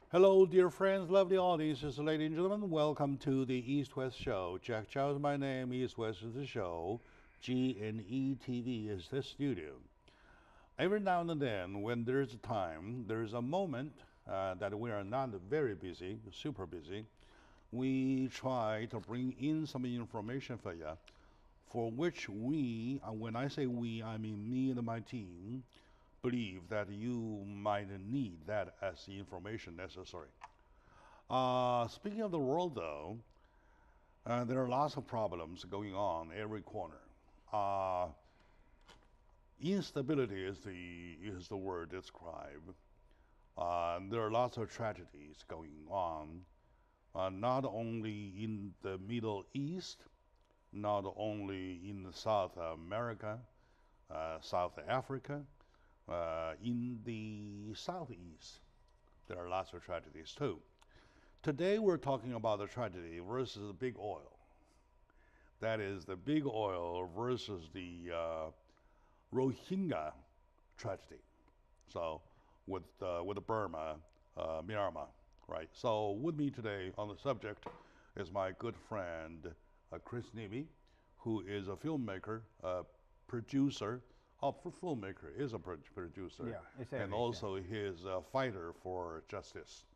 Hello, dear friends, lovely audiences, ladies and gentlemen. Welcome to the East-West Show. Jack Chow is my name. East-West is the show. G&E TV is the studio. Every now and then, when there's a time, there's a moment that we are not very busy, super busy, we try to bring in some information for you, for which we, when I say we, I mean me and my team, believe that you might need that as the information necessary. Speaking of the world, though, there are lots of problems going on every corner. Instability is the word described. There are lots of tragedies going on, not only in the Middle East, not only in South America, South Africa, in the Southeast. There are lots of tragedies too. Today we're talking about the tragedy versus the big oil. That is the big oil versus the Rohingya tragedy. So with Burma, Myanmar, right? So with me today on the subject is my good friend Chris Nebe, who is a filmmaker, producer. Filmmaker is a producer, yeah, and also he is a fighter for justice,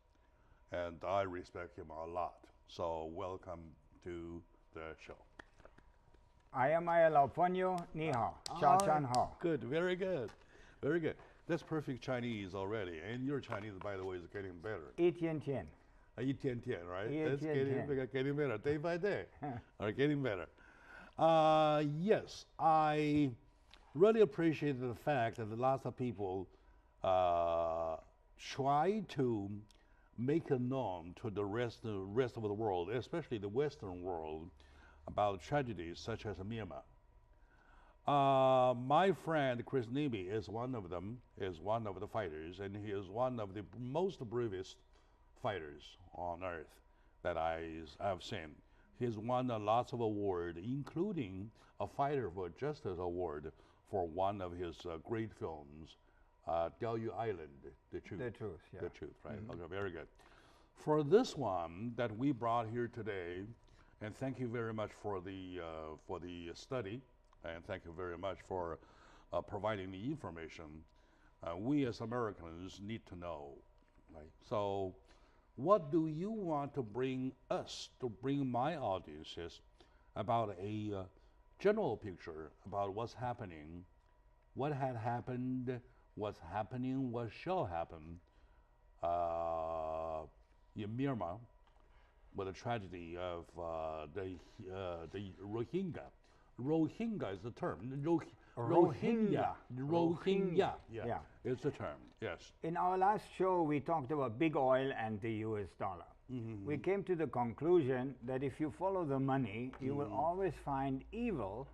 and I respect him a lot. So welcome to the show. 哎呀妈呀，老朋友，你好，早上好。Good, very good, very good. That's perfect Chinese already, and your Chinese, by the way, is getting better. 一天天， right? 一天天。 That's getting better, day by day. Are getting better. Yes, I really appreciate the fact that lots of people try to make it known to the rest of the world, especially the Western world, about tragedies such as Myanmar. My friend Chris Nebe is one of them, is one of the fighters, and he is one of the most bravest fighters on earth that I've seen. He's won lots of awards, including a Fighter for Justice award for one of his great films, Oil Island, The Truth. The Truth, yeah. The Truth, right? Okay, very good. For this one that we brought here today, and thank you very much for the study, and thank you very much for providing the information. We as Americans need to know, right? So, what do you want to bring my audiences about a general picture about what's happening, what had happened, what's happening, what shall happen in Myanmar with the tragedy of the Rohingya. Rohingya is the term. Rohingya. Yeah, it's the term, yes. In our last show, we talked about big oil and the US dollar. We came to the conclusion that if you follow the money, you will always find evil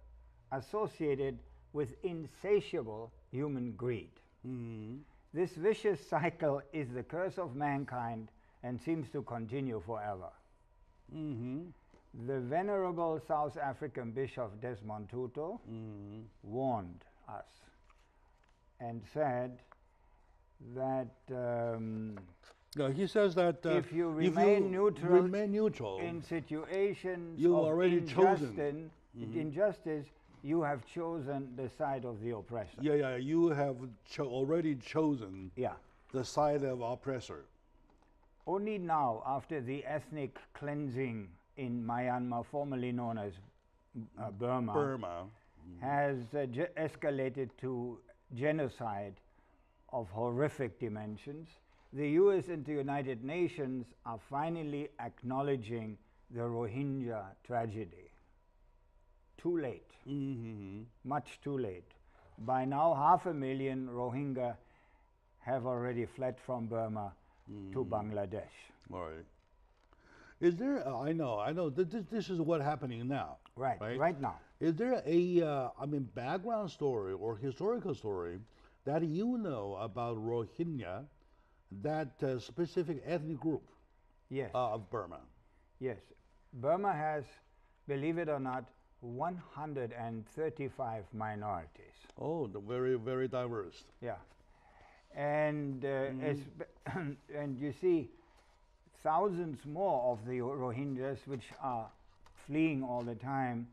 associated with insatiable human greed. This vicious cycle is the curse of mankind and seems to continue forever. The venerable South African Bishop Desmond Tutu warned us and said that he says that if you remain neutral in situations of injustice, you have chosen the side of the oppressor. You have already chosen the side of oppressor. Only now, after the ethnic cleansing in Myanmar, formerly known as Burma, has escalated to genocide of horrific dimensions, the US and the United Nations are finally acknowledging the Rohingya tragedy. Too late. Much too late. By now, 500,000 Rohingya have already fled from Burma to Bangladesh. All right. Is there, I know, this is what's happening now. Right now. Is there a, background story or historical story that you know about Rohingya, that specific ethnic group of Burma? Yes. Burma has, believe it or not, 135 minorities. Oh, very, very diverse. Yeah. And, and you see, thousands more of the Rohingyas, which are fleeing all the time,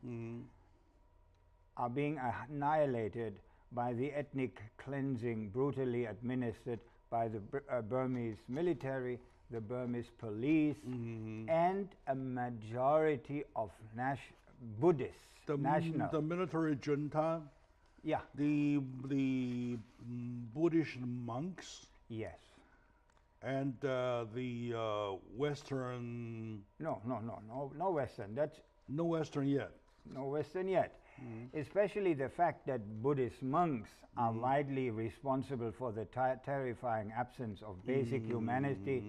are being annihilated by the ethnic cleansing brutally administered by the Burmese military, the Burmese police, and a majority of Buddhists, the military junta, yeah, the Buddhist monks, yes, and the Western. No Western. That's no Western yet. No Western yet. Especially the fact that Buddhist monks are widely responsible for the terrifying absence of basic humanity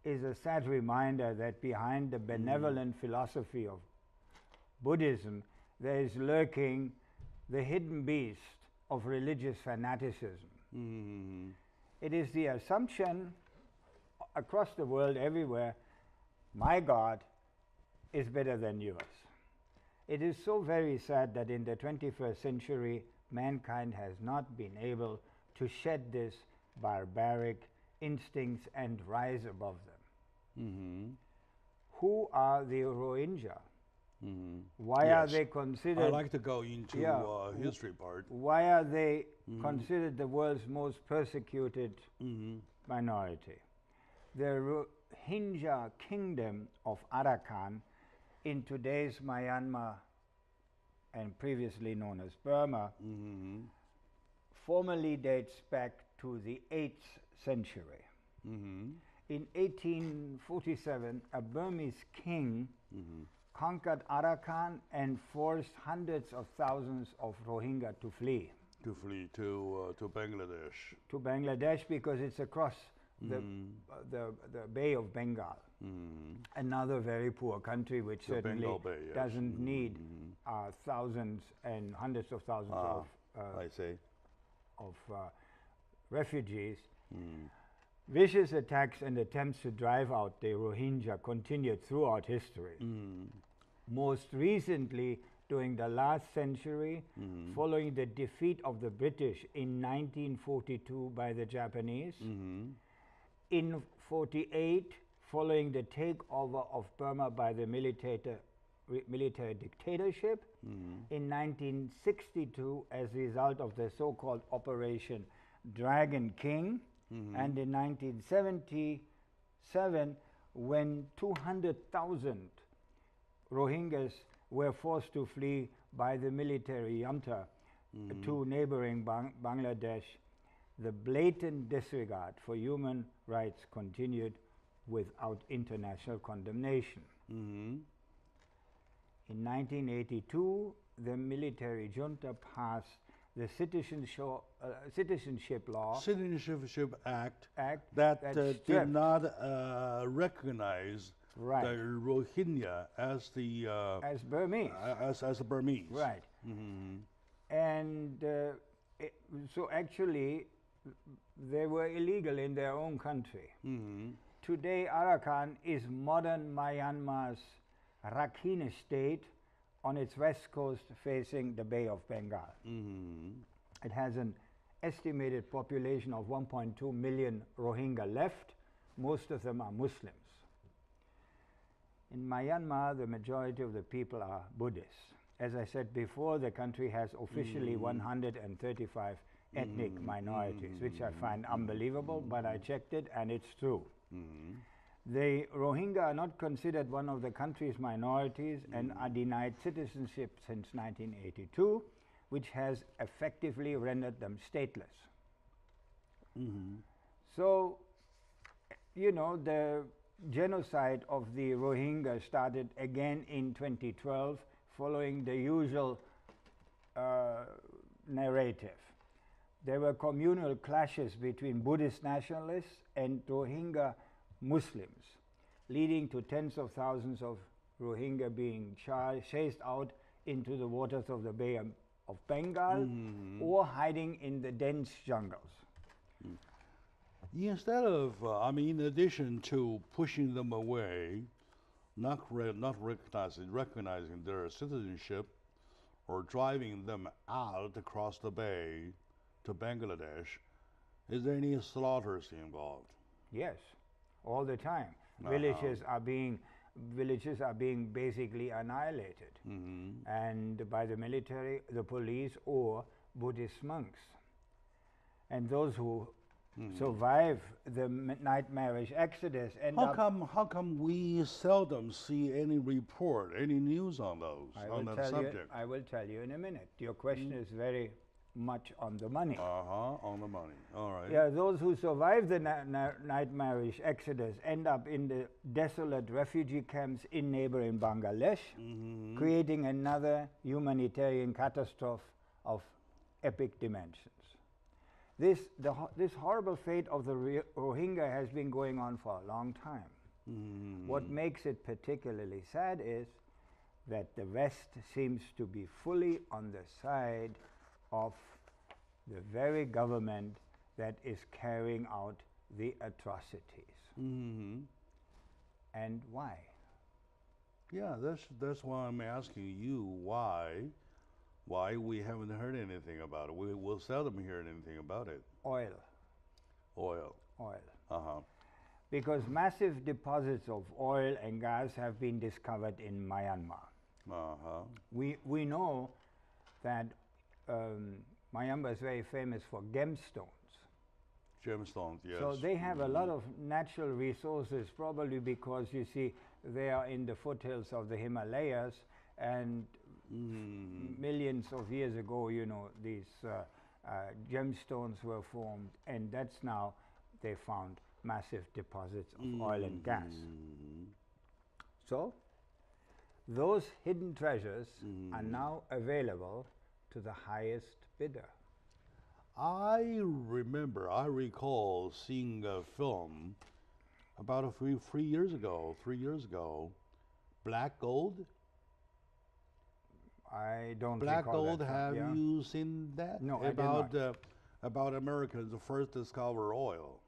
is a sad reminder that behind the benevolent philosophy of Buddhism there is lurking the hidden beast of religious fanaticism. It is the assumption across the world everywhere, my God is better than yours. It is so very sad that in the 21st century, mankind has not been able to shed this barbaric instincts and rise above them. Who are the Rohingya? Why are they considered... I like to go into history part. Why are they considered the world's most persecuted minority? The Rohingya kingdom of Arakan in today's Myanmar and previously known as Burma, formally dates back to the 8th century. In 1847, a Burmese king conquered Arakan and forced hundreds of thousands of Rohingya to flee. To flee to Bangladesh. To Bangladesh because it's across the Bay of Bengal. Another very poor country which certainly doesn't need thousands and hundreds of thousands of refugees. Vicious attacks and attempts to drive out the Rohingya continued throughout history. Most recently, during the last century, following the defeat of the British in 1942 by the Japanese, in 1948, following the takeover of Burma by the military dictatorship, in 1962 as a result of the so-called Operation Dragon King, and in 1977 when 200,000 Rohingyas were forced to flee by the military junta to neighboring Bangladesh, the blatant disregard for human rights continued without international condemnation. In 1982, the military junta passed the Citizenship Law. Citizenship Act that did not recognize the Rohingya as the as Burmese. As the Burmese. Right. And so actually they were illegal in their own country. Today Arakan is modern Myanmar's Rakhine state on its west coast facing the Bay of Bengal. It has an estimated population of 1.2 million Rohingya left. Most of them are Muslims. In Myanmar, the majority of the people are Buddhists. As I said before, the country has officially 135 ethnic minorities, which I find unbelievable, but I checked it and it's true. The Rohingya are not considered one of the country's minorities and are denied citizenship since 1982, which has effectively rendered them stateless. So, you know, the genocide of the Rohingya started again in 2012, following the usual narrative. There were communal clashes between Buddhist nationalists and Rohingya Muslims, leading to tens of thousands of Rohingya being chased out into the waters of the Bay of Bengal or hiding in the dense jungles. Instead of, in addition to pushing them away, not recognizing their citizenship, or driving them out across the bay to Bangladesh, is there any slaughters involved? Yes. all the time. Villages are being basically annihilated, and by the military, the police, or Buddhist monks. And those who survive the nightmarish exodus end up. How come we seldom see any report, any news on those, on that subject? I will tell you in a minute. Your question is very much on the money. On the money. All right. Yeah, those who survive the nightmarish exodus end up in the desolate refugee camps in neighboring Bangladesh, creating another humanitarian catastrophe of epic dimensions. This horrible fate of the Rohingya has been going on for a long time. What makes it particularly sad is that the West seems to be fully on the side of the very government that is carrying out the atrocities. And why? Yeah, that's why I'm asking you why we haven't heard anything about it. We will seldom hear anything about it. Oil. Uh-huh. Because massive deposits of oil and gas have been discovered in Myanmar. We know that Myanmar is very famous for gemstones. Gemstones, yes. So they have a lot of natural resources, probably because, you see, they are in the foothills of the Himalayas, and millions of years ago, you know, these gemstones were formed, and that's now they found massive deposits of oil and gas. So those hidden treasures are now available to the highest bidder. I recall seeing a film about 3 years ago, Black Gold. I don't Black recall Gold, that film. have Yeah. you seen that? No, I did not. About Americans who first discover oil.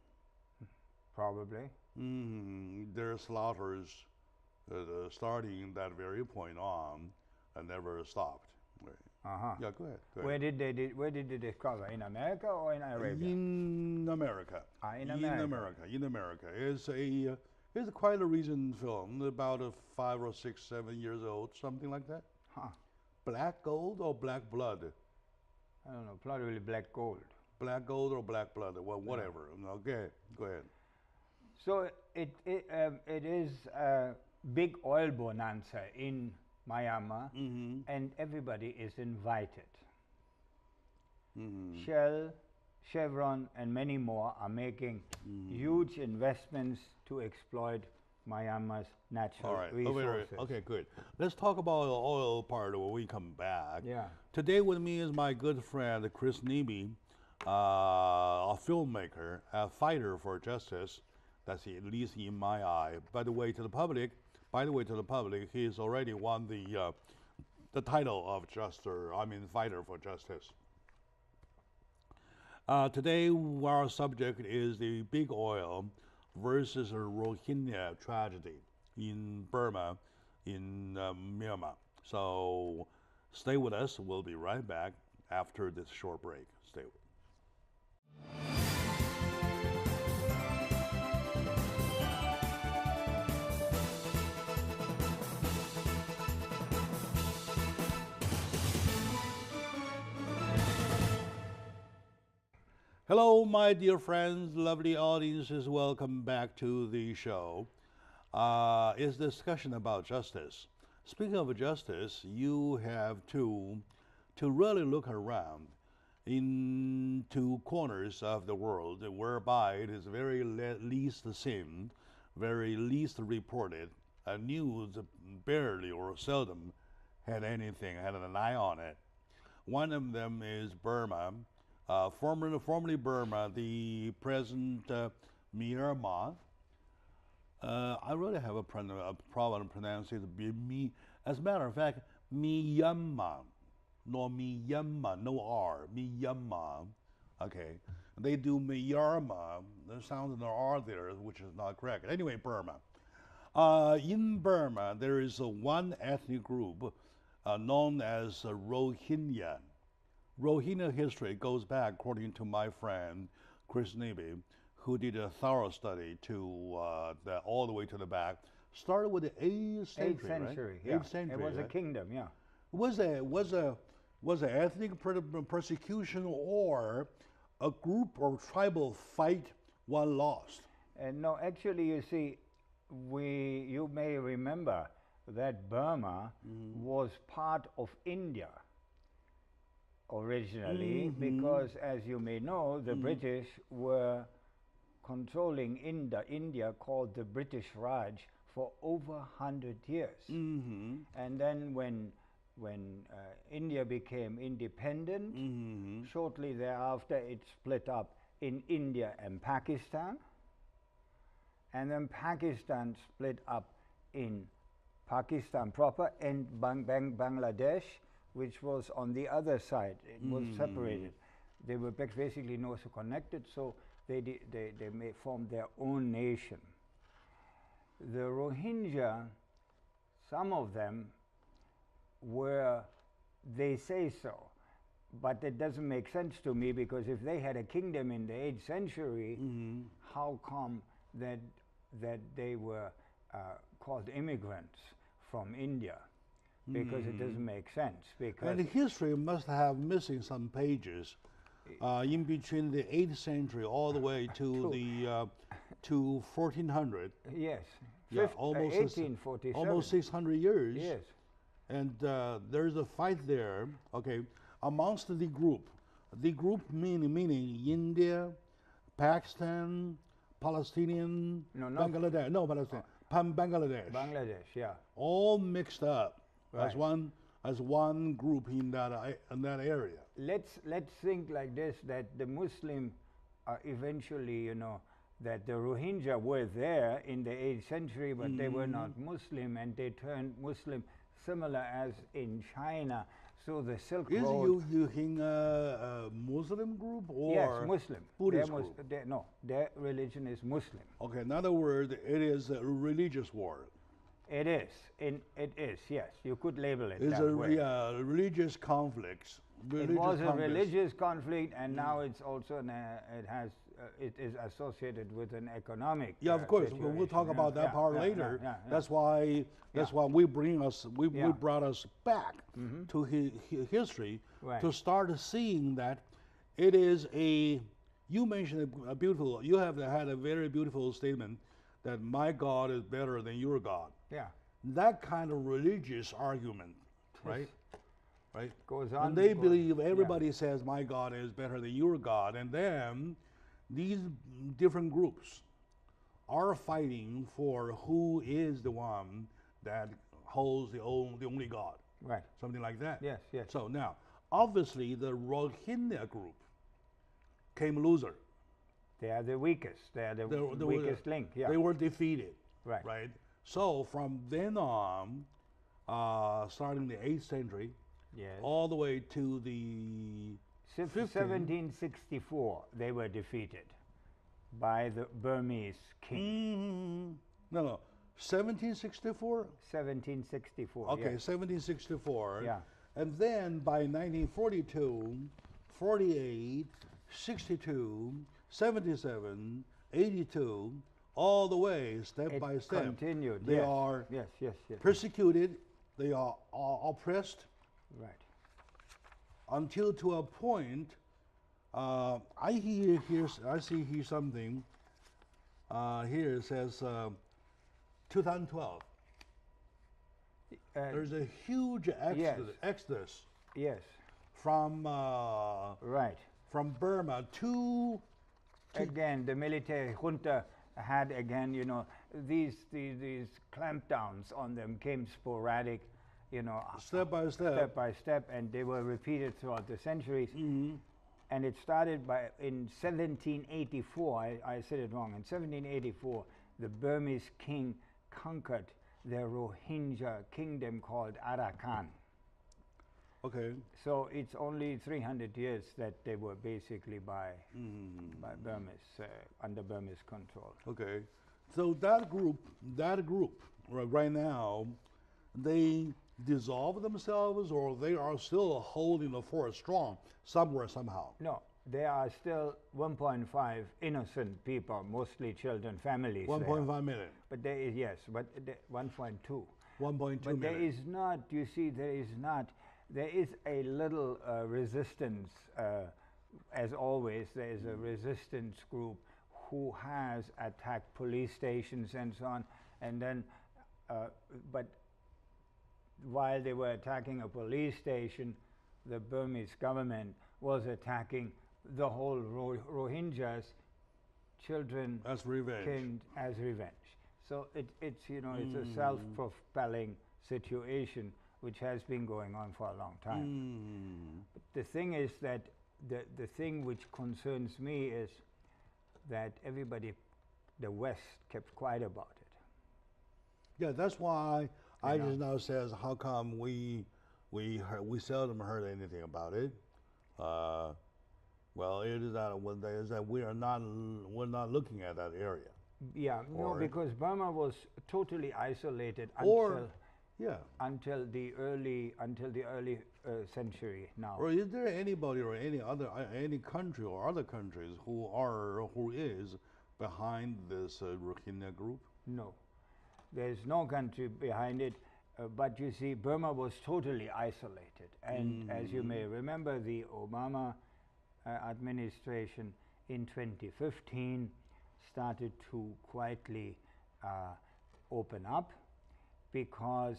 Probably. Their slaughters starting that very point on and never stopped. Yeah, go ahead. Where did they discover? In America or in Arabia? In America. In America. In America. It's quite a recent film, about 5 or 6, 7 years old, something like that. Black Gold or Black Blood? I don't know, probably Black Gold. Black Gold or Black Blood, well, whatever. Okay, go ahead. So it is a big oil bonanza in Myanmar, and everybody is invited. Shell, Chevron, and many more are making huge investments to exploit Myanmar's natural resources. Okay, good. Let's talk about the oil part when we come back. Yeah. Today with me is my good friend Chris Nebe, a filmmaker, a fighter for justice. That's at least in my eye. By the way, to the public, he's already won the title of fighter for justice. Today, our subject is the big oil versus a Rohingya tragedy in Burma, in Myanmar. So stay with us. We'll be right back after this short break. Stay with us. Hello, my dear friends, lovely audiences. Welcome back to the show. It's a discussion about justice. Speaking of justice, you have to really look around into corners of the world whereby it is very least seen, very least reported. News barely or seldom had an eye on it. One of them is Burma. Formerly Burma, the present Myanmar. I really have a problem pronouncing it. As a matter of fact, Myanmar, no Myanmar, no R, Myanmar. Okay, they do Myanmar. There sounds an R there, which is not correct. Anyway, Burma. In Burma, there is one ethnic group known as Rohingya. Rohingya history goes back, according to my friend Chris Nebe, who did a thorough study to all the way to the back. Started with the 8th century, 8th century, right? yeah. 8th century, It was right? a kingdom, yeah. Was a ethnic persecution or a group or tribal fight one lost? No, actually, you see, you may remember that Burma was part of India originally, because as you may know, the British were controlling India called the British Raj for over 100 years. And then when India became independent, shortly thereafter it split up in India and Pakistan, and then Pakistan split up in Pakistan proper and Bangladesh, which was on the other side. It was separated. They were basically not so connected, so they formed their own nation. The Rohingya, some of them were, they say so, but it doesn't make sense to me, because if they had a kingdom in the 8th century, how come that they were called immigrants from India? Because it doesn't make sense. Because And the history must have missing some pages in between the 8th century all the way to to 1400. yes, Yeah, almost 1847. almost 600 years. Yes. And there's a fight there, okay, amongst the group. The group meaning India, Pakistan, Palestinian, No, not Bangladesh. No, Palestine. Bangladesh. Bangladesh, yeah. All mixed up Right. as one group in that area. Let's think like this, that the Muslim eventually, that the Rohingya were there in the 8th century, but they were not Muslim, and they turned Muslim, similar as in China. So the Silk Is Road. you in a Muslim group or Yes, Muslim. Buddhist Their group? no, their religion is Muslim. Okay, in other words, it is a religious war. It is. It is. Yes, you could label it It's that a way. Religious conflicts. It was a religious conflict, and now it's also it is associated with an economic. Yeah, of course. situation. We'll talk about that part later. That's why we brought us back to history Right. to start seeing that it is a. You mentioned a beautiful. You have had a very beautiful statement that my God is better than your God. Yeah. That kind of religious argument, right? Right. Goes on. And they believe everybody says my God is better than your God, and then these different groups are fighting for who is the one that holds the only God. Right. Something like that. Yes. Yes. So now, obviously, the Rohingya group came loser. They are the weakest. They are the weakest link. Yeah. They were defeated. Right. Right. So from then on, starting the 8th century, Yes. all the way to the 1764, they were defeated by the Burmese king. No, 1764. 1764. Okay, yes. 1764. Yeah. And then by 1942, 48, 62, 77, 82, all the way, step by step. Continued. They yes. are Yes. persecuted, they are oppressed, Right. until to a point, I see here something. Here it says 2012. There's a huge exodus Yes. from Right. from Burma to Again, the military junta had these clampdowns on them came sporadic, step by step. and they were repeated throughout the centuries. And it started in 1784. I said it wrong. In 1784, the Burmese king conquered the Rohingya kingdom called Arakan. Okay. So it's only 300 years that they were basically by Burmese under Burmese control. Okay. So that group right now, they dissolve themselves, or they are still holding the fort strong somewhere somehow. No, there are still 1.5 innocent people, mostly children, families. 1.5 million. But there is, yes, but 1.2. 1.2 million. But there is not, you see, there is a little resistance, as always, there is a resistance group who has attacked police stations and so on, and then, but while they were attacking a police station, the Burmese government was attacking the whole Rohingyas, children as revenge. As revenge. So it's you know it's a self-propelling situation which has been going on for a long time. But the thing is that the thing which concerns me is that everybody, the West, kept quiet about it. Yeah, that's why I just now says how come we seldom heard anything about it. Well, it is that we're not looking at that area. Yeah, no, because Burma was totally isolated until the early century now. Or is there anybody or any country or other countries who is behind this Rohingya group? No, there's no country behind it. But you see, Burma was totally isolated, and as you may remember, the Obama administration in 2015 started to quietly open up because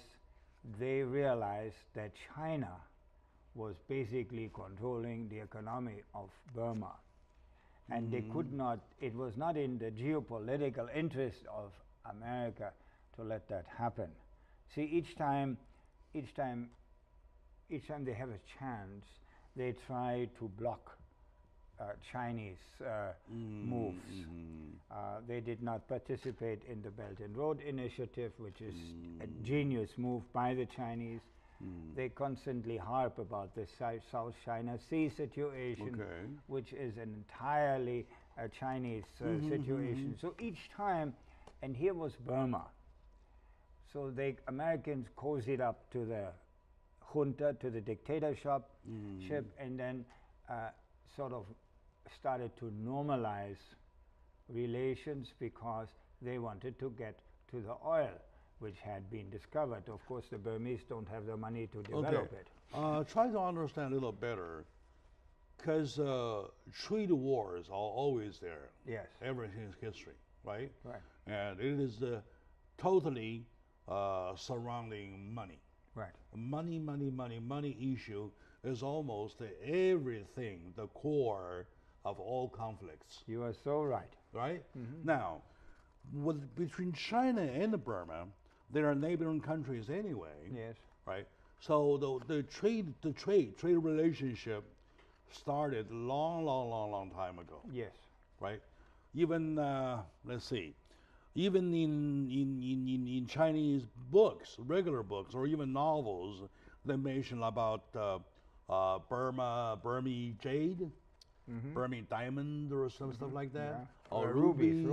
they realized that China was basically controlling the economy of Burma, and they could not, it was not in the geopolitical interest of America to let that happen. See, each time they have a chance, they try to block Chinese moves. They did not participate in the Belt and Road Initiative, which is a genius move by the Chinese. They constantly harp about the South China Sea situation, which is an entirely Chinese situation. So each time, and here was Burma. So the Americans cozied up to the junta, to the dictatorship, and then sort of started to normalize relations because they wanted to get to the oil, which had been discovered. Of course, the Burmese don't have the money to develop it. Try to understand a little better, because trade wars are always there. Yes. Ever since history, right? Right. And it is totally surrounding money. Right. Money issue is almost everything, the core of all conflicts. You are so right. Right? Now, between China and Burma, they are neighboring countries anyway. Yes. Right? So the trade relationship started long time ago. Yes. Right? Even let's see. Even in Chinese books, regular books, or even novels, they mention about Burmese jade, Burmese diamond, or some stuff like that, or ruby,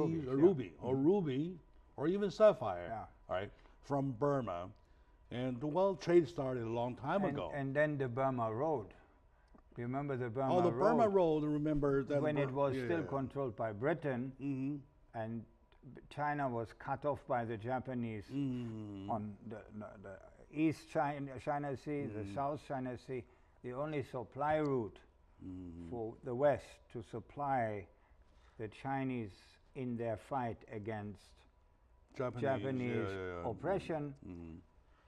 or even sapphire, right, from Burma, and well, trade started a long time ago. And then the Burma Road. Do you remember the Burma Road? Oh, the Burma Road. Remember that when it was still controlled by Britain, and China was cut off by the Japanese on the East China Sea, the South China Sea. The only supply route for the West to supply the Chinese in their fight against Japanese oppression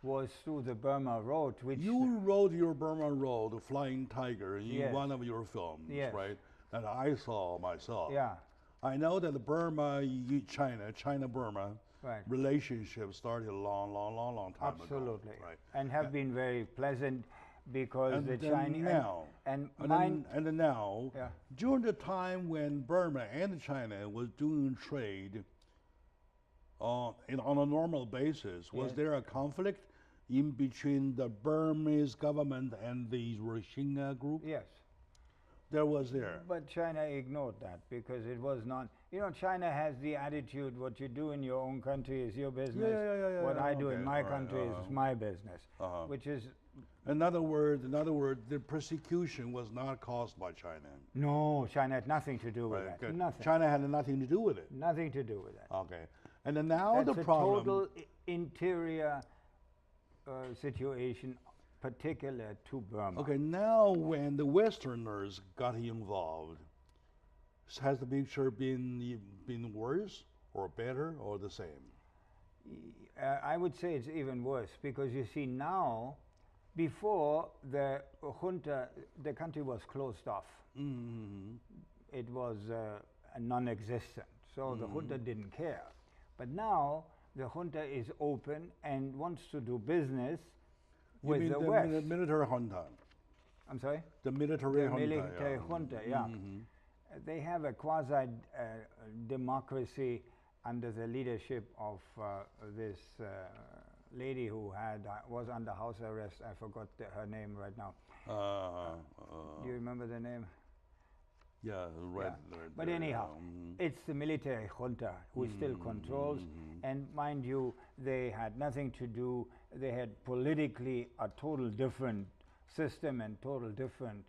was through the Burma Road. Which you rode your Burma Road, the Flying Tiger, in one of your films, right? And I saw myself. Yeah. I know that the China-Burma relationship started a long time ago. Absolutely. Right. And have been very pleasant because and the Chinese now during the time when Burma and China was doing trade on a normal basis, was there a conflict in between the Burmese government and the Rohingya group? Yes. There was there. But China ignored that because it was not, you know, China has the attitude, what you do in your own country is your business. What I do in my country is my business, which is In other words, the persecution was not caused by China. No, China had nothing to do with that. Good. Nothing. China had nothing to do with it. Nothing to do with that. Okay. And then now That's the problem. a total interior situation particular to Burma. Okay, now when the Westerners got involved, has the picture been worse or better or the same? I would say it's even worse because you see now, before the junta, the country was closed off. Mm-hmm. It was non-existent, so the junta didn't care. But now the junta is open and wants to do business with the West. The military junta. I'm sorry? The military junta. Military junta, yeah. They have a quasi-democracy under the leadership of this lady who was under house arrest. I forgot her name right now. Do you remember the name? Yeah, right. Yeah. But anyhow, it's the military junta who still controls. And mind you, they had nothing to do. They had politically a total different system and total different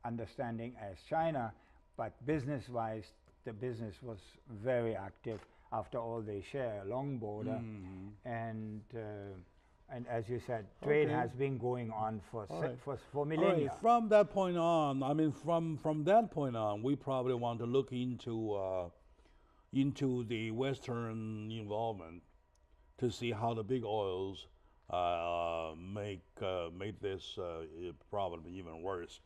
understanding as China. But business-wise, the business was very active. After all, they share a long border, and as you said, trade has been going on for millennia. All right. From that point on, I mean, from that point on, we probably want to look into the Western involvement to see how the big oils make this problem even worse.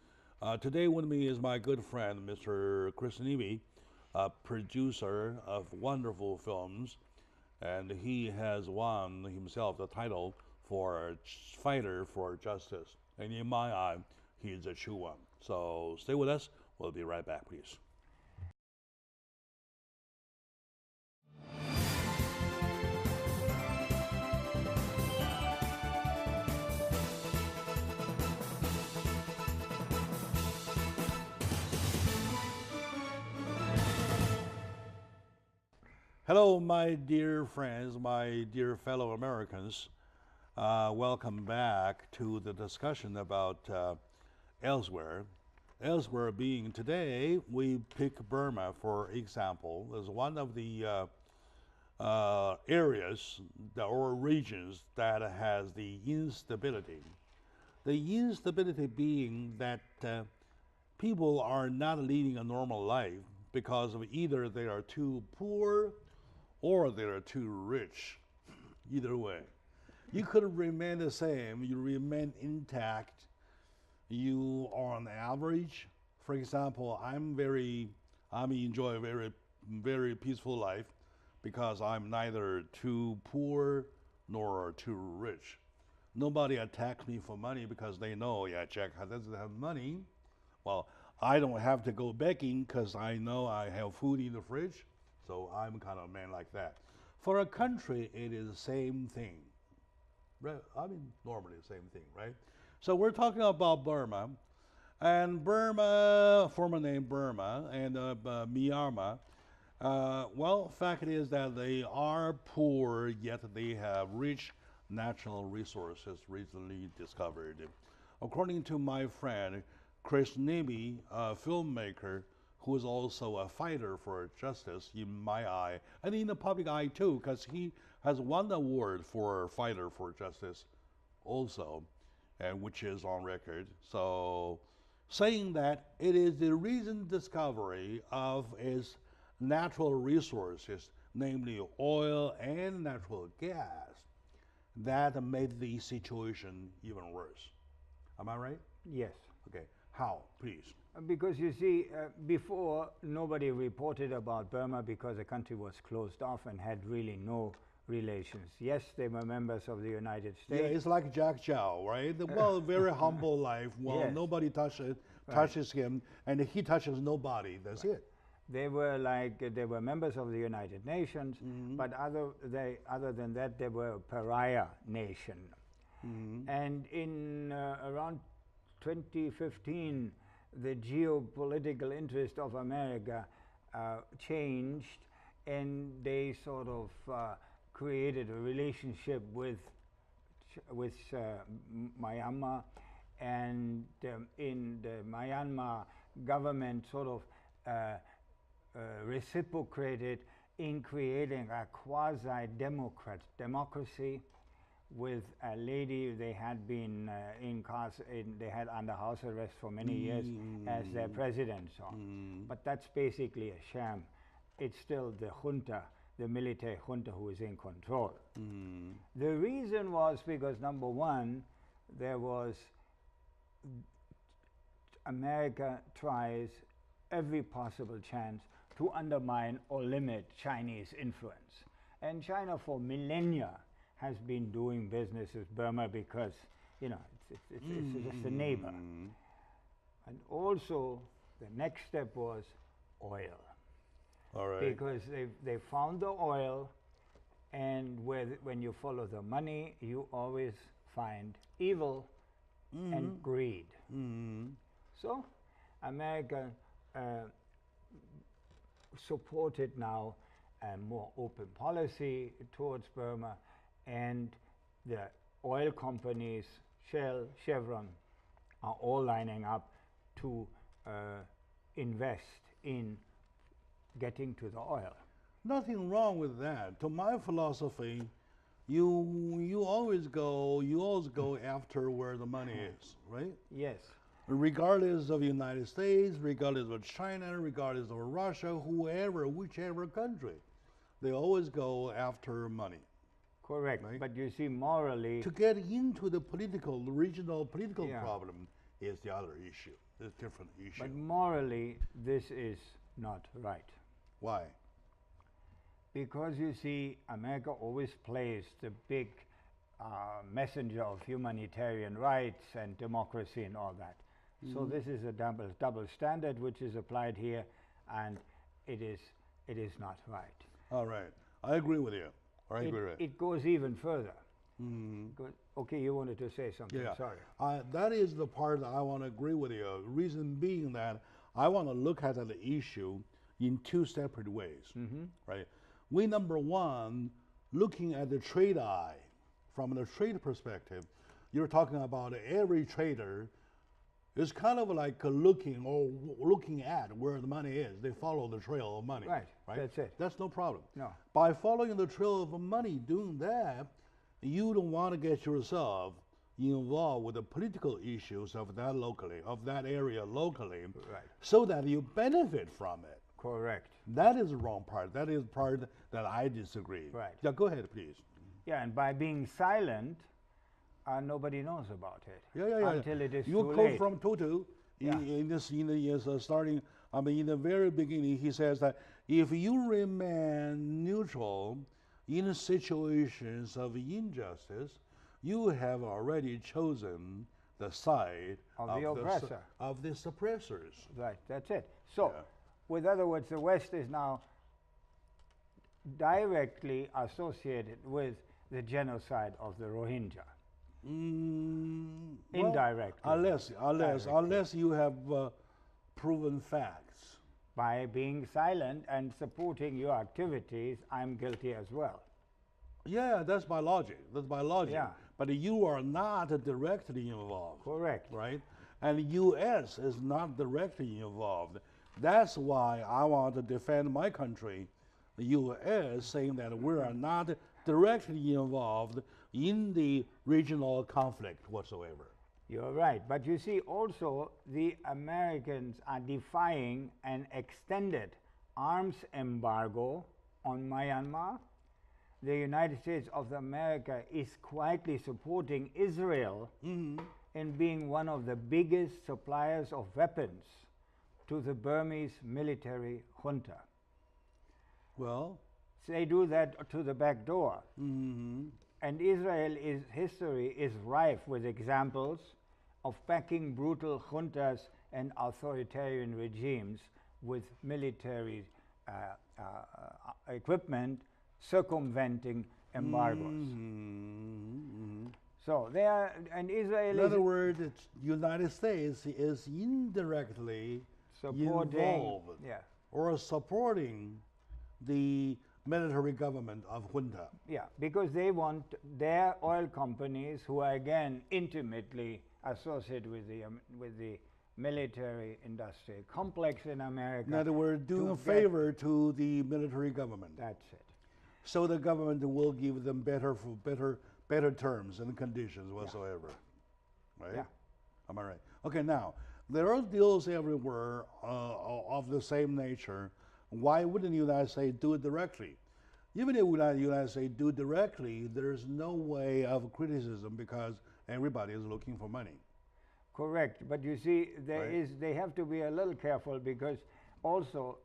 Today with me is my good friend, Mr. Chris Nebe, a producer of wonderful films, and he has won himself the title for Fighter for Justice. And in my eye, he is a true one. So stay with us. We'll be right back, please. Hello, my dear friends, my dear fellow Americans. Welcome back to the discussion about elsewhere. Elsewhere being today, we pick Burma for example as one of the areas or regions that has the instability. The instability being that people are not leading a normal life because of either they are too poor or they are too rich. Either way. You could remain the same, you remain intact, you are on average. For example, I enjoy a very, very peaceful life because I'm neither too poor nor too rich. Nobody attacks me for money because they know, yeah, Jack doesn't have money. Well, I don't have to go begging because I know I have food in the fridge. So I'm kind of a man like that. For a country, it is the same thing. I mean, normally the same thing, right? So we're talking about Burma. And Burma, former name Burma, and Myanmar. Well, fact is that they are poor, yet they have rich natural resources recently discovered. According to my friend, Chris Nebe, a filmmaker, who is also a fighter for justice in my eye, and in the public eye too, because he has won the award for Fighter for Justice also, and which is on record. So saying that it is the recent discovery of its natural resources, namely oil and natural gas, that made the situation even worse. Am I right? Yes. Okay. How, please? Because you see, before nobody reported about Burma because the country was closed off and had really no relations. Yes, they were members of the United States. Yeah, it's like Jack Chow, right? Well, very humble life. Well, yes. Nobody touches him, and he touches nobody. That's it. They were members of the United Nations, but other than that, they were a pariah nation. And in around 2015, the geopolitical interest of America changed, and they sort of created a relationship with Myanmar, and in the Myanmar government sort of reciprocated in creating a quasi-democracy with a lady they had been they had under house arrest for many years as their president. So. But that's basically a sham. It's still the junta, the military junta, who is in control. The reason was because, number one, there was America tries every possible chance to undermine or limit Chinese influence. And China for millennia has been doing business with Burma because, you know, it's just a neighbor. And also, the next step was oil. All right. Because they found the oil, and when you follow the money, you always find evil and greed. So, America supported now a more open policy towards Burma, and the oil companies, Shell, Chevron, are all lining up to invest in getting to the oil. Nothing wrong with that. To my philosophy, you always go after where the money is, right? Yes. Regardless of the United States, regardless of China, regardless of Russia, whichever country, they always go after money. Correct. Right? But you see, morally, to get into the regional political problem is the other issue. It's a different issue. But morally, this is not right. Why? Because you see, America always plays the big messenger of humanitarian rights and democracy and all that. So this is a double standard which is applied here, and it is not right. All right, I agree with you. It goes even further. Okay, you wanted to say something. Yeah. Sorry. That is the part that I want to agree with you. Reason being that I want to look at the issue in two separate ways. Right. We, number one, looking at the trade eye from the trade perspective. You're talking about every trader. It's kind of like looking at where the money is. They follow the trail of money. Right. That's it. That's no problem. No. By following the trail of money, doing that, you don't want to get yourself involved with the political issues of that area locally, so that you benefit from it. Correct. That is the wrong part. That is the part that I disagree. Right. Yeah, go ahead, please. Yeah, and by being silent, nobody knows about it. Yeah. Until it is you too quote late. from Tutu in the very beginning. He says that if you remain neutral in situations of injustice, you have already chosen the side of the oppressor, of the suppressors. Right. That's it. So, with other words, the West is now directly associated with the genocide of the Rohingya. Indirectly. Unless you have proven facts. By being silent and supporting your activities, I'm guilty as well. Yeah, that's by logic. Yeah. But you are not directly involved. Correct. Right? And U.S. is not directly involved. That's why I want to defend my country, the U.S., saying that we are not directly involved in the regional conflict whatsoever. You're right. But you see, also, the Americans are defying an extended arms embargo on Myanmar. The United States of America is quietly supporting Israel in being one of the biggest suppliers of weapons to the Burmese military junta. Well, they do that to the back door. And Israel's history is rife with examples of backing brutal juntas and authoritarian regimes with military equipment, circumventing embargoes. So they are, and Israel in other words, the United States is indirectly involved or supporting the military government of junta. Yeah, because they want their oil companies, who are again intimately associated with the military industry complex in America. In other words, doing a favor to the military government. That's it. So the government will give them better terms and conditions whatsoever, right? Yeah. Am I right? Okay, now there are deals everywhere of the same nature. Why wouldn't the United States do it directly? Even if the United States do it directly, there's no way of criticism because everybody is looking for money. Correct, but you see, they have to be a little careful because also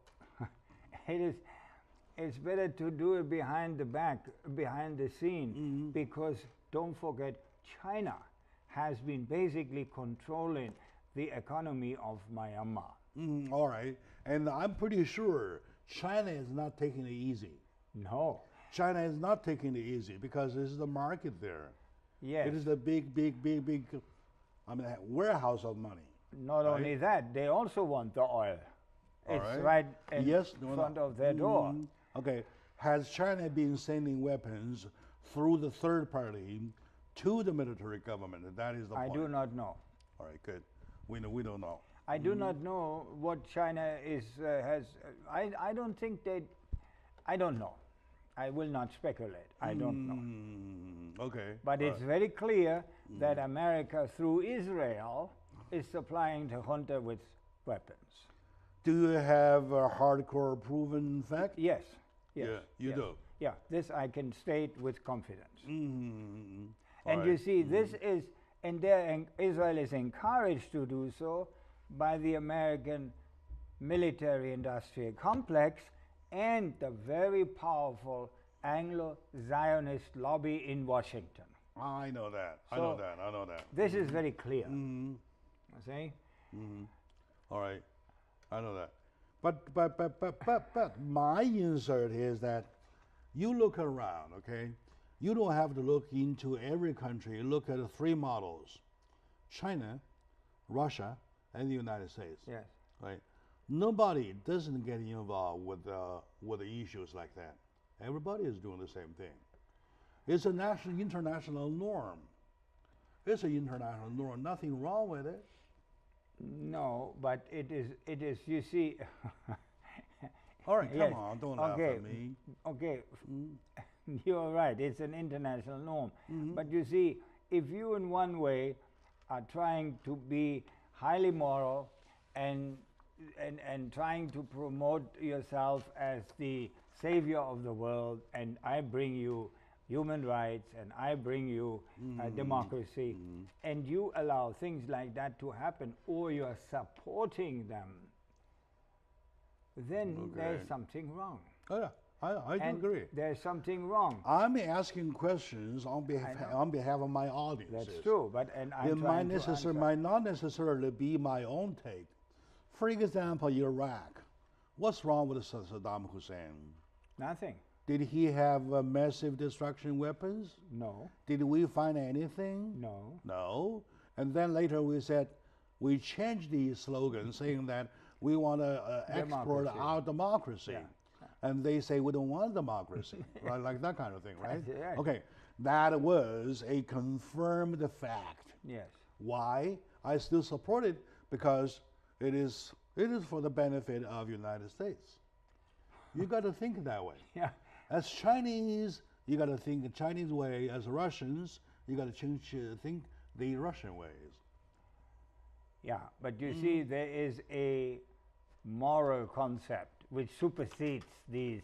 it's better to do it behind the scene, because don't forget, China has been basically controlling the economy of Myanmar. All right, and I'm pretty sure China is not taking it easy. No. China is not taking it easy because this is the market there. Yes. It is the big, warehouse of money. Not only that, they also want the oil. It's right in front of their door. Okay. Has China been sending weapons through the third party to the military government? That is the point. I do not know. All right, good. We don't know. I do not know what China has. I don't think they. I don't know. I will not speculate. I don't know. Okay. But it's very clear that America, through Israel, is supplying the junta with weapons. Do you have a hardcore proven fact? Yes. Yes. Yeah, you do. Yeah, this I can state with confidence. And you see, this is, and Israel is encouraged to do so by the American military-industrial complex and the very powerful Anglo-Zionist lobby in Washington. I know that. I know that. This is very clear. See? All right. I know that. But my insert is that you look around, okay? You don't have to look into every country. Look at the three models: China, Russia, and the United States. Yes. Right? Nobody doesn't get involved with the issues like that. Everybody is doing the same thing. It's a international norm. It's an international norm. Nothing wrong with it. No, but it is. You see. All right, come on, don't laugh at me. Okay, you're right. It's an international norm. But you see, if you in one way are trying to be highly moral and trying to promote yourself as the savior of the world, and I bring you human rights and I bring you democracy, and you allow things like that to happen, or you're supporting them, then there's something wrong. Oh, yeah, I do agree. There's something wrong. I'm asking questions on behalf of my audience. That's true, but it might not necessarily be my own take. For example, Iraq. What's wrong with Saddam Hussein? Nothing. Did he have massive destruction weapons? No. Did we find anything? No. No. And then later we changed the slogan saying that we want to export our democracy. Yeah. And they say we don't want democracy, right? Like that kind of thing, right? Right. Okay. That was a confirmed fact. Yes. Why? I still support it because it is for the benefit of the United States. You got to think that way. Yeah. As Chinese, you got to think the Chinese way. As Russians, you got to think the Russian ways. Yeah, but you see, there is a moral concept which supersedes these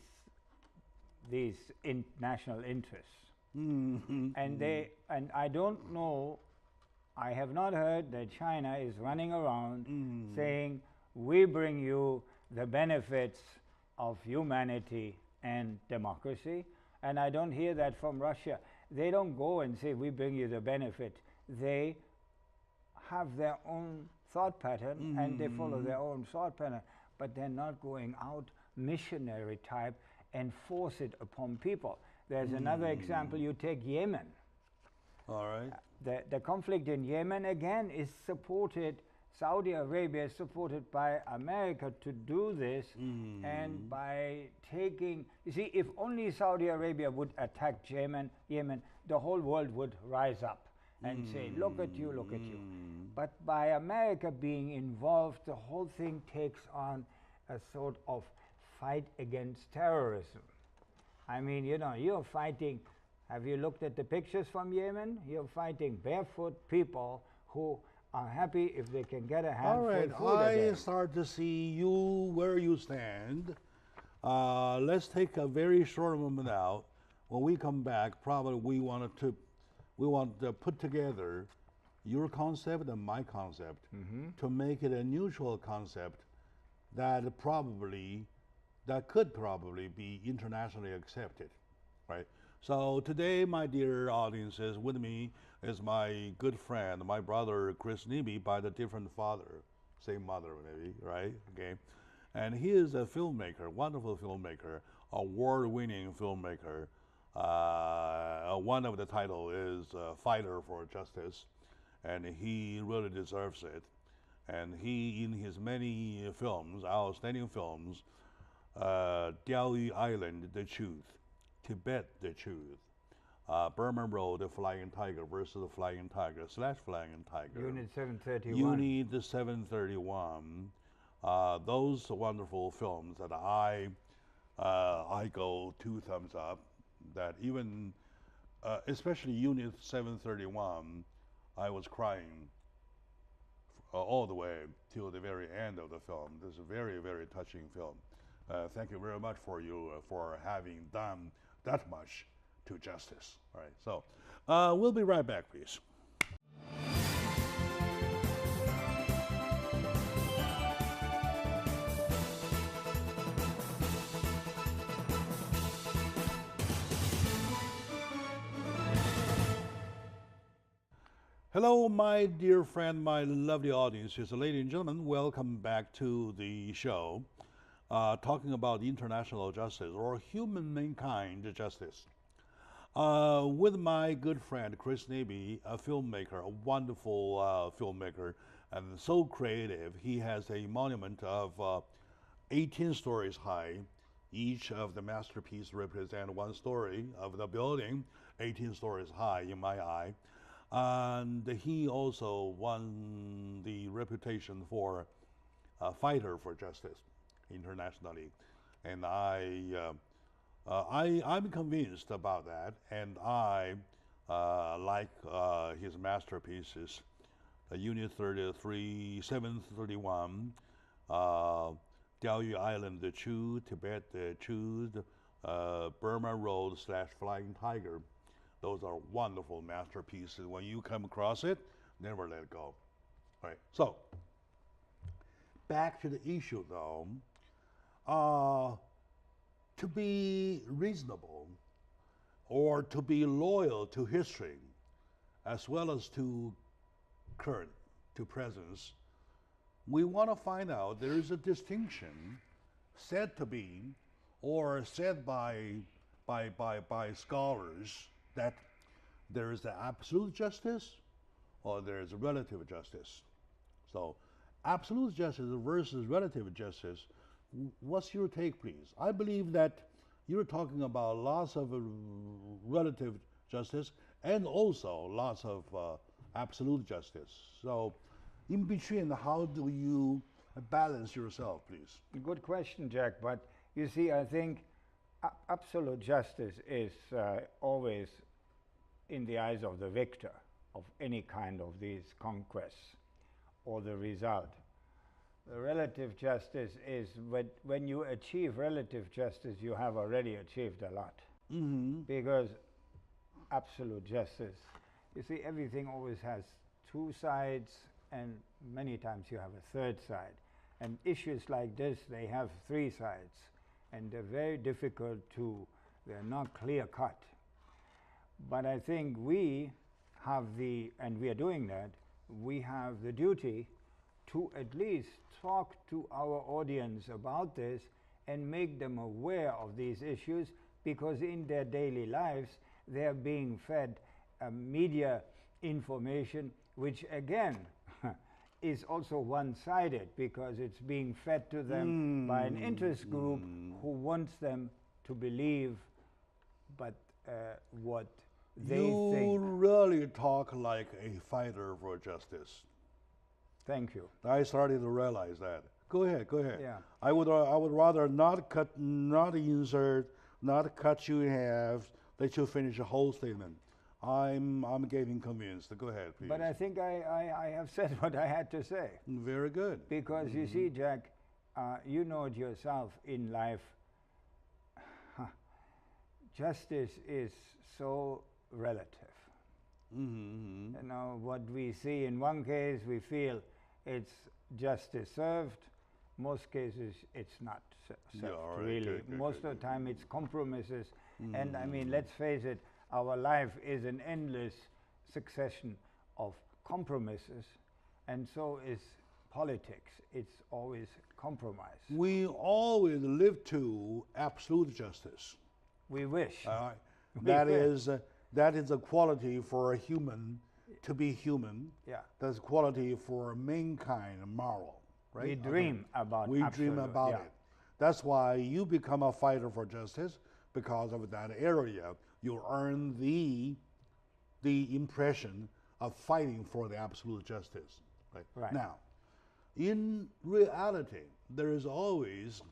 national interests. And I don't know. I have not heard that China is running around saying, we bring you the benefits of humanity and democracy. And I don't hear that from Russia. They don't go and say, we bring you the benefit. They have their own thought pattern and they follow their own thought pattern. But they're not going out missionary type and force it upon people. There's another example. You take Yemen. All right. The conflict in Yemen, again, is supported Saudi Arabia is supported by America to do this, and by taking, you see, if only Saudi Arabia would attack Yemen, the whole world would rise up and say, look at you, look at you. But by America being involved, the whole thing takes on a sort of fight against terrorism. I mean, you know, you're fighting, have you looked at the pictures from Yemen? You're fighting barefoot people who are happy if they can get a handful of food. All right, again. I start to see you where you stand. Let's take a very short moment out. When we come back, probably we want to put together your concept and my concept to make it a mutual concept that could probably be internationally accepted, right? So today, my dear audiences, with me is my good friend, my brother Chris Nebe, by the different father, same mother maybe, right? Okay, and he is a filmmaker, wonderful filmmaker, award-winning filmmaker. One of the title is Fighter for Justice, and he really deserves it. And he, in his many films, outstanding films, Diaoyu Island, The Truth, Tibet, The Truth, Burma Road, The Flying Tiger versus the Flying Tiger / Flying Tiger. Unit 731. Unit 731. Those wonderful films that I go 2 thumbs up. That even, especially Unit 731, I was crying all the way till the very end of the film. This is a very, very touching film. Thank you very much for you for having done that much to justice. All right, so we'll be right back, please. Hello, my dear friend, my lovely audiences. Ladies and gentlemen, welcome back to the show, talking about international justice or human mankind justice. With my good friend, Chris Nebe, a filmmaker, a wonderful filmmaker, and so creative. He has a monument of 18 stories high. Each of the masterpieces represent one story of the building, 18 stories high in my eye. And he also won the reputation for a fighter for justice internationally. And I'm convinced about that, and I like his masterpieces, Unit 731, Diaoyu Island, The Truth, Tibet, The Truth, Burma Road / Flying Tiger. Those are wonderful masterpieces. When you come across it, never let it go. All right, so back to the issue though. To be reasonable or to be loyal to history as well as to current, to presence, we want to find out there is a distinction said to be or said by scholars that there is the absolute justice or there is relative justice. So absolute justice versus relative justice, what's your take, please? I believe that you're talking about lots of relative justice and also lots of absolute justice. So in between, how do you balance yourself, please? Good question, Jack, but you see, I think absolute justice is always in the eyes of the victor of any kind of these conquests or the result. The relative justice is when you achieve relative justice, you have already achieved a lot. Because absolute justice, you see, everything always has 2 sides, and many times you have a 3rd side. And issues like this, they have 3 sides, and they're very difficult they're not clear cut. But I think we have and we are doing that, we have the duty to at least talk to our audience about this and make them aware of these issues, because in their daily lives they're being fed media information which again is also one-sided because it's being fed to them by an interest group who wants them to believe but what they think. You really talk like a fighter for justice. Thank you. I started to realize that. Go ahead. Yeah. I would rather not insert, not cut you in half, let you finish the whole statement. I'm getting convinced. Go ahead, please. But I think I have said what I had to say. Very good. Because you see, Jack, you know it yourself in life, justice is so relative. You know, what we see in one case, we feel it's justice served. Most cases, it's not served, really. Most of the time, it's compromises. And I mean, let's face it, our life is an endless succession of compromises, and so is politics. It's always compromise. We always live to absolute justice. We wish. That is a quality for a human to be human. Yeah. That's a quality for mankind, moral, right? We dream about We dream about it. That's why you become a fighter for justice, because of that area. You earn the impression of fighting for the absolute justice. Right. Now, in reality, there is always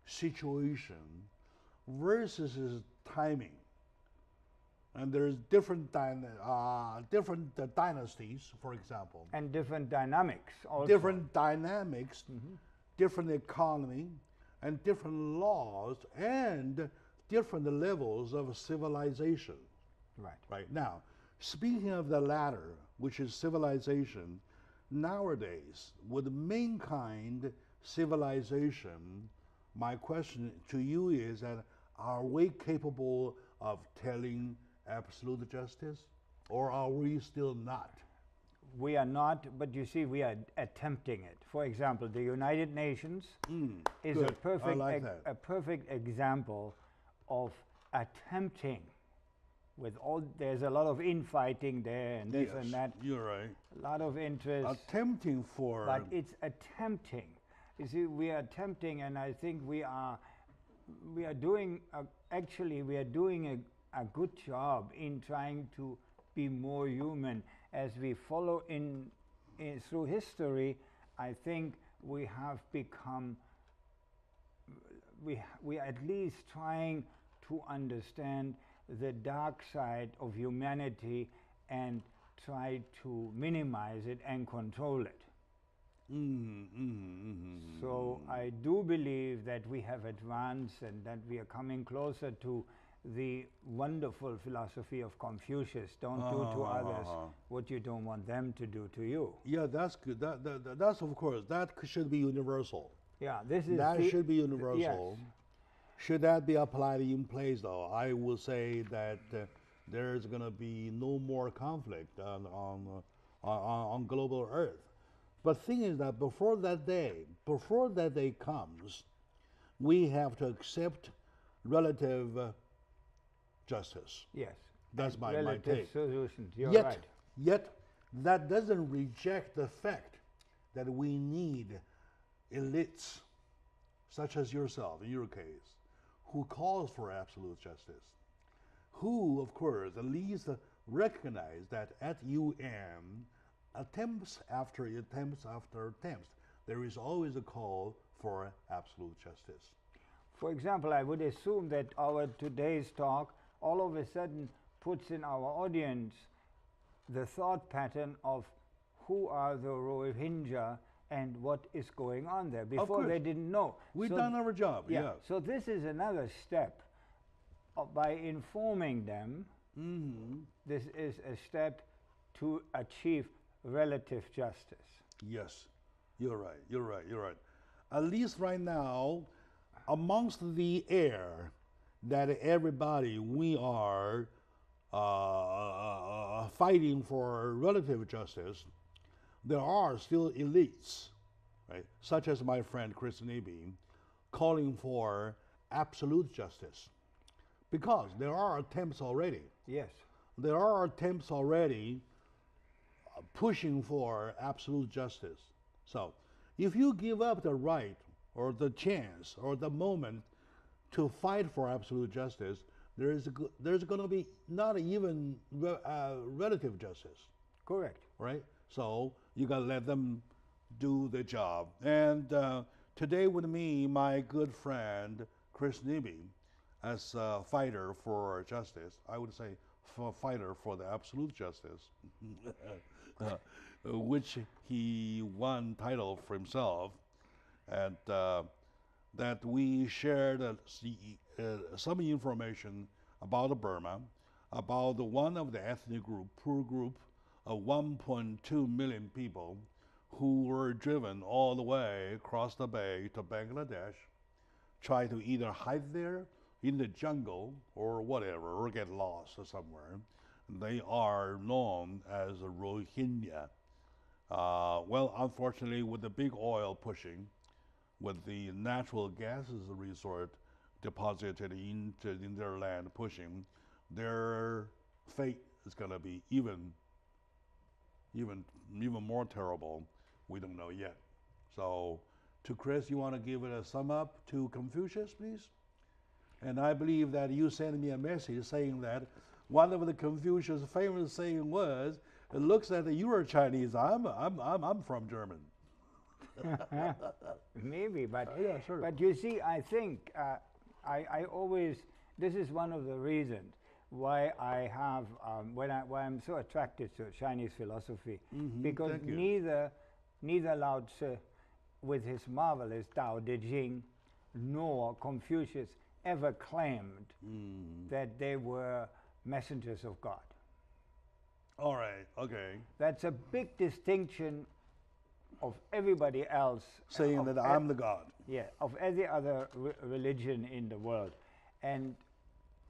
situation versus timing. And there's different dynasties, for example. And different dynamics also. Different dynamics, different economy, and different laws, and different levels of civilization. Right. Now, speaking of the latter, which is civilization, nowadays, with mankind civilization, my question to you is that are we capable of telling absolute justice, or are we still not? We are not, but you see, we are attempting it. For example, the United Nations is a perfect example of attempting, with all, there's a lot of infighting there and this and that. You're right. A lot of interest. Attempting for. But it's attempting. You see, we are attempting, and I think we are doing, actually we are doing a good job in trying to be more human. As we follow in through history, I think we have become, we are at least trying to understand the dark side of humanity and try to minimize it and control it. So I do believe that we have advanced and that we are coming closer to the wonderful philosophy of Confucius. Don't do to others what you don't want them to do to you. Yeah, that's good. That's of course, that should be universal. Yeah, this is that should be universal. Yes. Should that be applied in place, though, I will say that there's going to be no more conflict on global Earth. But the thing is that before that day comes, we have to accept relative justice. Yes. That's my take. Solutions. You're right. Yet, that doesn't reject the fact that we need elites, such as yourself, in your case, who calls for absolute justice, who, of course, at least recognize that at UN, attempts after attempts, there is always a call for absolute justice. For example, I would assume that our today's talk all of a sudden puts in our audience the thought pattern of who are the Rohingya and what is going on there. Before they didn't know. We've done our job, yeah. So this is another step. By informing them, this is a step to achieve relative justice. Yes, you're right. At least right now, amongst the air that everybody, we are fighting for relative justice, there are still elites, right, such as my friend Chris Neby, calling for absolute justice. Because there are attempts already. Yes. There are attempts already pushing for absolute justice. So, if you give up the right or the chance or the moment to fight for absolute justice, there's going to be not even relative justice. Correct. Right? So you got to let them do the job. And today with me, my good friend Chris Nibby, as a fighter for justice, I would say for fighter for the absolute justice, which he won title for himself, and that we shared some information about Burma, about one of the ethnic group, poor group of 1.2 million people who were driven all the way across the bay to Bangladesh, try to either hide there in the jungle or whatever, or get lost somewhere. They are known as Rohingya. Well, unfortunately, with the big oil pushing, with the natural gases resort deposited in their land pushing, their fate is going to be even more terrible. We don't know yet. So, to Chris, you want to give it a sum up to Confucius, please? And I believe that you sent me a message saying that one of the Confucius' famous saying was, "It looks like you are Chinese. I'm from German." Maybe, but yeah, sure. But you see, I think I always, this is one of the reasons why I have why I'm so attracted to Chinese philosophy, because neither Lao Tzu, with his marvelous Tao Te Ching, nor Confucius ever claimed that they were messengers of God. All right, okay. That's a big distinction of everybody else. Saying that I'm the God. Yeah, of every other religion in the world. And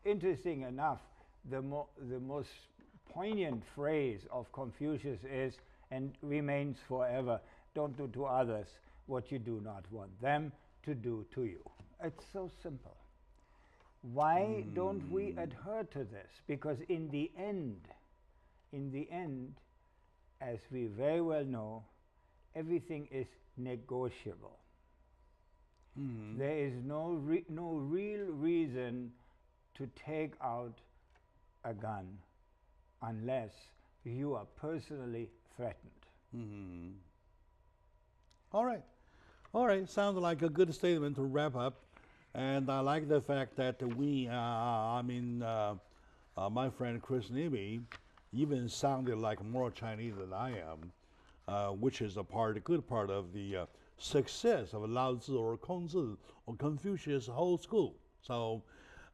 interesting enough, the most poignant phrase of Confucius is, and remains forever, don't do to others what you do not want them to do to you. It's so simple. Why don't we adhere to this? Because in the end, as we very well know, everything is negotiable. There is no real reason to take out a gun unless you are personally threatened. All right. Sounds like a good statement to wrap up. And I like the fact that my friend Chris Nibby even sounded like more Chinese than I am, which is a good part of the success of Lao Tzu or Kongzi or Confucius whole school. So,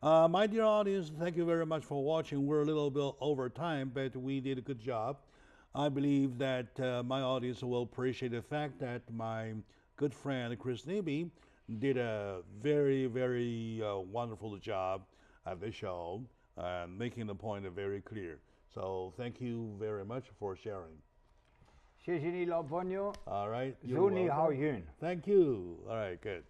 my dear audience, thank you very much for watching. We're a little bit over time, but we did a good job. I believe that my audience will appreciate the fact that my good friend Chris Nibby did a very, very wonderful job at the show, making the point very clear. So thank you very much for sharing. 谢谢你老朋友。 All right.祝你好运。 Thank you. All right, good.